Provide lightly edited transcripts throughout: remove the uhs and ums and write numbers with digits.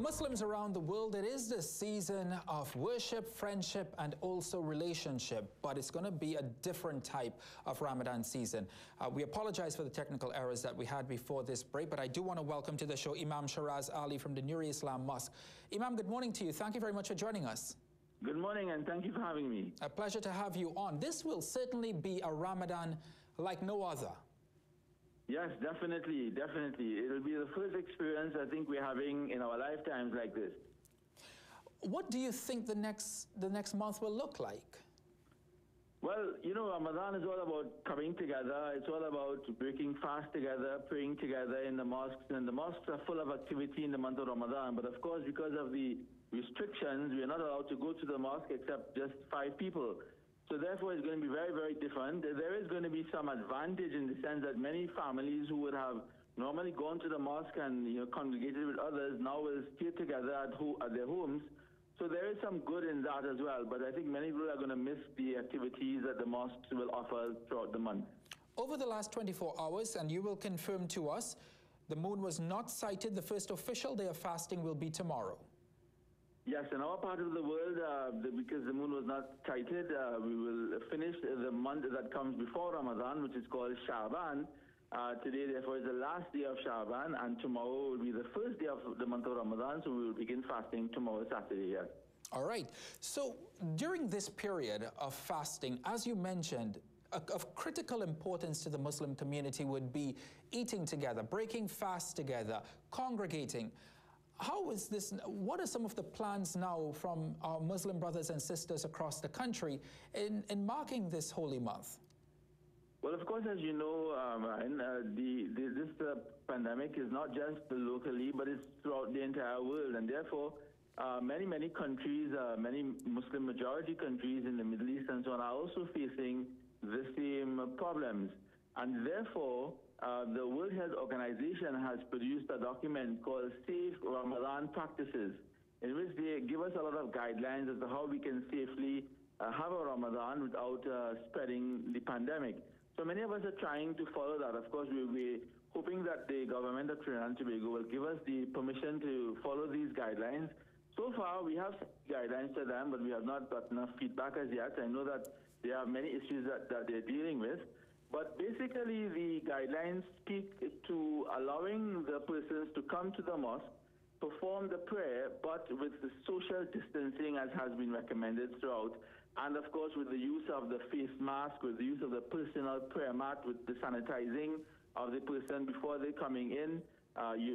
Muslims around the world, it is the season of worship, friendship, and also relationship, but it's going to be a different type of Ramadan season. We apologize for the technical errors that we had before this break, but I do want to welcome to the show Imam Sheraz Ali from the Nuri Islam Mosque. Imam, good morning to you. Thank you very much for joining us. Good morning, and thank you for having me. A pleasure to have you on. This will certainly be a Ramadan like no other. Yes, definitely, definitely. It'll be the first experience I think we're having in our lifetimes like this. What do you think the next month will look like? Well, you know, Ramadan is all about coming together. It's all about breaking fast together, praying together in the mosques. And the mosques are full of activity in the month of Ramadan. But of course, because of the restrictions, we're not allowed to go to the mosque except just 5 people. So therefore, it's going to be very, very different. There is going to be some advantage in the sense that many families who would have normally gone to the mosque and congregated with others now will stay together at their homes. So there is some good in that as well. But I think many people are going to miss the activities that the mosques will offer throughout the month. Over the last 24 hours, and you will confirm to us, the moon was not sighted. The first official day of fasting will be tomorrow. Yes, in our part of the world, because the moon was not sighted, we will finish the month that comes before Ramadan, which is called Sha'ban. Today, therefore, is the last day of Sha'ban, and tomorrow will be the first day of the month of Ramadan, so we will begin fasting tomorrow, Saturday, yes. All right. So during this period of fasting, as you mentioned, of critical importance to the Muslim community would be eating together, breaking fast together, congregating. How is this? What are some of the plans now from our Muslim brothers and sisters across the country in marking this holy month? Well, of course, as you know, this pandemic is not just locally, but it's throughout the entire world. And therefore, many countries, many Muslim majority countries in the Middle East and so on are also facing the same problems. And therefore, the World Health Organization has produced a document called Safe Ramadan Practices, in which they give us a lot of guidelines as to how we can safely have a Ramadan without spreading the pandemic. So many of us are trying to follow that. Of course, we're hoping that the government of Trinidad and Tobago will give us the permission to follow these guidelines. So far, we have guidelines to them, but we have not got enough feedback as yet. I know that there are many issues that they're dealing with. But basically, the guidelines speak to allowing the persons to come to the mosque, perform the prayer, but with the social distancing as has been recommended throughout, and of course with the use of the face mask, with the use of the personal prayer mat, with the sanitizing of the person before they're coming in,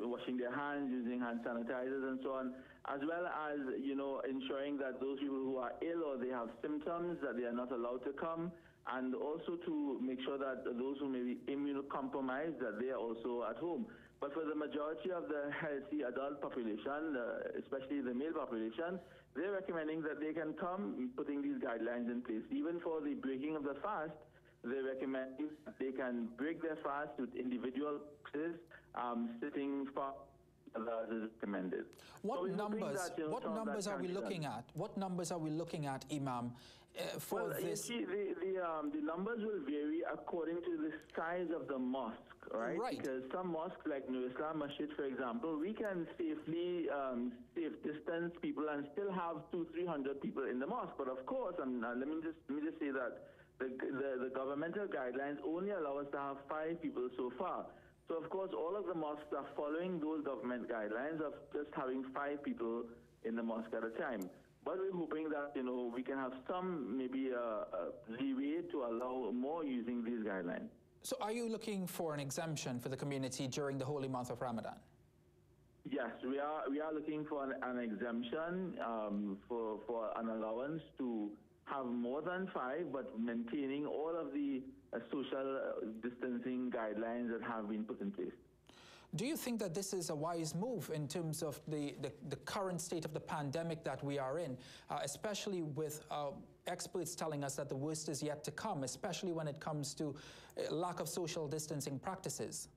washing their hands, using hand sanitizers and so on, as well as, ensuring that those people who are ill or they have symptoms, that they are not allowed to come, and also to make sure that those who may be immunocompromised, that they are also at home. But for the majority of the healthy adult population, especially the male population, they're recommending that they can come, putting these guidelines in place. Even for the breaking of the fast, they recommend they can break their fast with individual practices, sitting for others is recommended. What numbers are we looking at? What numbers are we looking at, Imam, for this? You see, the numbers will vary according to the size of the mosque, right? Right. Because some mosques, like Nuri Islam Masjid, for example, we can safely safe distance people and still have 200-300 people in the mosque. But of course, let me just say that the governmental guidelines only allow us to have 5 people so far. So, of course, all of the mosques are following those government guidelines of just having 5 people in the mosque at a time. But we're hoping that, we can have some maybe leeway to allow more using these guidelines. So are you looking for an exemption for the community during the holy month of Ramadan? Yes, we are looking for an exemption for an allowance to have more than 5, but maintaining all of the social distancing guidelines that have been put in place. Do you think that this is a wise move in terms of the current state of the pandemic that we are in, especially with experts telling us that the worst is yet to come, especially when it comes to lack of social distancing practices?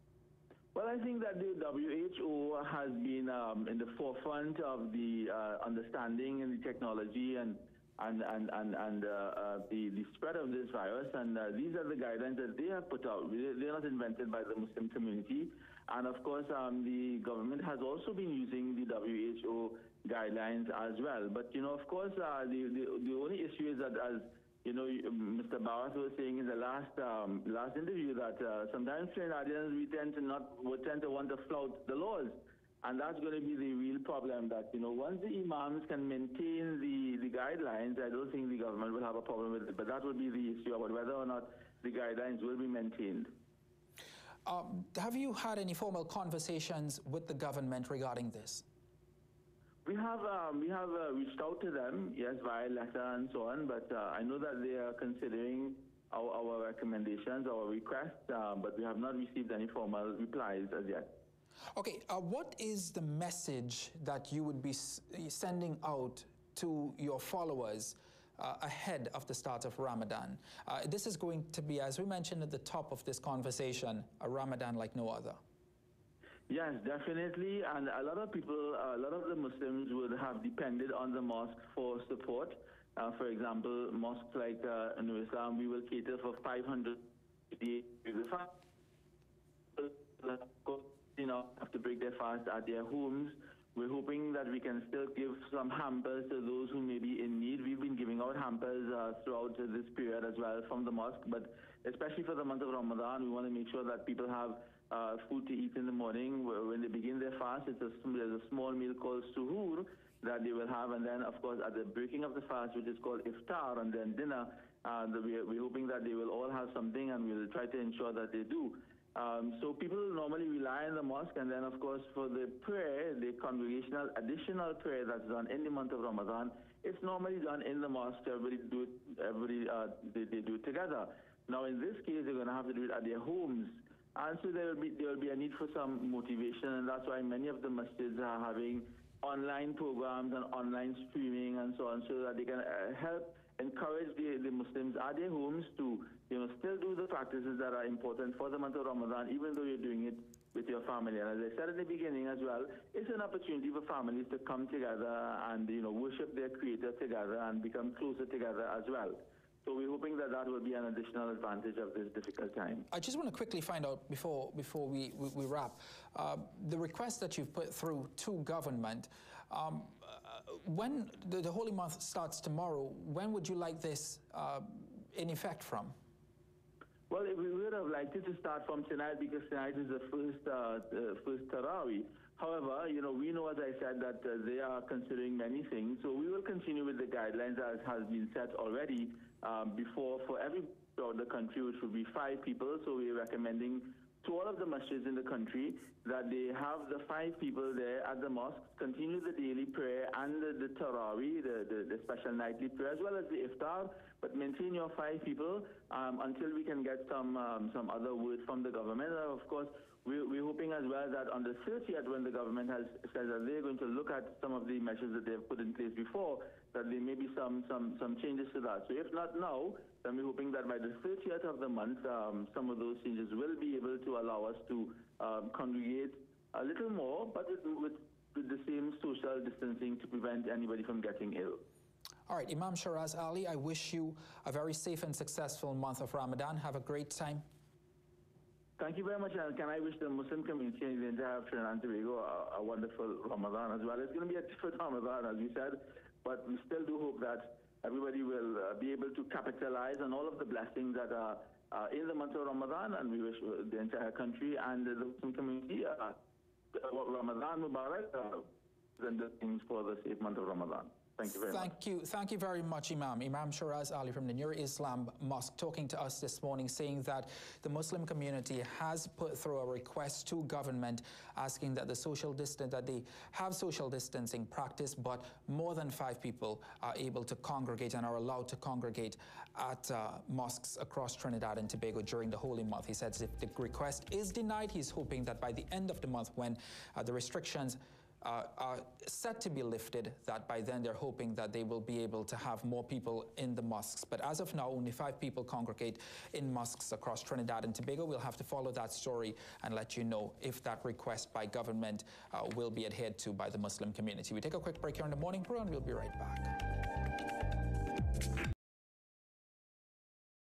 Well, I think that the WHO has been in the forefront of the understanding and the technology and the spread of this virus. And these are the guidelines that they have put out. They're not invented by the Muslim community. And of course, the government has also been using the WHO guidelines as well. But, of course, the only issue is that, as Mr. Bharat was saying in the last interview, that sometimes Trinidadians, we tend to want to flout the laws. And that's going to be the real problem, that, once the imams can maintain the guidelines, I don't think the government will have a problem with it. But that will be the issue about whether or not the guidelines will be maintained. Have you had any formal conversations with the government regarding this? We have reached out to them, yes, via letter and so on, but I know that they are considering our recommendations, our requests, but we have not received any formal replies as yet. Okay, what is the message that you would be sending out to your followers ahead of the start of Ramadan? This is going to be, as we mentioned at the top of this conversation, a Ramadan like no other. Yes, definitely. And a lot of people, a lot of the Muslims would have depended on the mosque for support. For example, mosques like in Islam, we will cater for 500 days. Have to break their fast at their homes. We're hoping that we can still give some hampers to those who may be in need. We've been giving out hampers throughout this period as well from the mosque, but especially for the month of Ramadan, we want to make sure that people have food to eat in the morning. When they begin their fast, there's a small meal called suhoor that they will have, and then, of course, at the breaking of the fast, which is called iftar, and then dinner, we're hoping that they will all have something, and we'll try to ensure that they do. So people normally rely on the mosque, and then, of course, for the prayer, the congregational additional prayer that's done in the month of Ramadan, it's normally done in the mosque. Everybody do it, they do it together. Now, in this case, they're going to have to do it at their homes. And so there will be a need for some motivation, and that's why many of the masjids are having online programs and online streaming and so on, so that they can help encourage the Muslims at their homes to still do the practices that are important for the month of Ramadan, even though you're doing it with your family. And as I said in the beginning as well, it's an opportunity for families to come together and worship their Creator together and become closer together as well. So we're hoping that that will be an additional advantage of this difficult time. I just want to quickly find out before we wrap, the request that you've put through to government, when the Holy Month starts tomorrow, when would you like this in effect from? Well, we would have liked it to start from tonight, because tonight is the first Taraweeh. However, we know, as I said, that they are considering many things. So we will continue with the guidelines as has been set already before for every throughout the country, which will be 5 people. So we're recommending to all of the masjids in the country that they have the 5 people there at the mosque, continue the daily prayer and the Taraweeh, the special nightly prayer, as well as the iftar, but maintain your 5 people until we can get some other word from the government. Of course, we're hoping as well that on the 30th, when the government has said that they're going to look at some of the measures that they've put in place before, that there may be some changes to that. So if not now, then we're hoping that by the 30th of the month, some of those changes will be able to allow us to congregate a little more, but with the same social distancing to prevent anybody from getting ill. All right, Imam Sheraz Ali, I wish you a very safe and successful month of Ramadan. Have a great time. Thank you very much, and can I wish the Muslim community and the entire Trinidad and Tobago a wonderful Ramadan as well. It's going to be a different Ramadan, as you said, but we still do hope that everybody will be able to capitalize on all of the blessings that are in the month of Ramadan, and we wish the entire country and the Muslim community Ramadan Mubarak and the things for the safe month of Ramadan. Thank you very much. Thank you very much, Imam. Imam Sheraz Ali from the Nur Islam Mosque talking to us this morning, saying that the Muslim community has put through a request to government asking that they have social distancing practice, but more than 5 people are able to congregate and are allowed to congregate at mosques across Trinidad and Tobago during the Holy Month. He says if the request is denied, he's hoping that by the end of the month, when the restrictions are set to be lifted, that by then they're hoping that they will be able to have more people in the mosques. But as of now, only 5 people congregate in mosques across Trinidad and Tobago. We'll have to follow that story and let you know if that request by government will be adhered to by the Muslim community. We take a quick break here on the Morning Brew, and we'll be right back.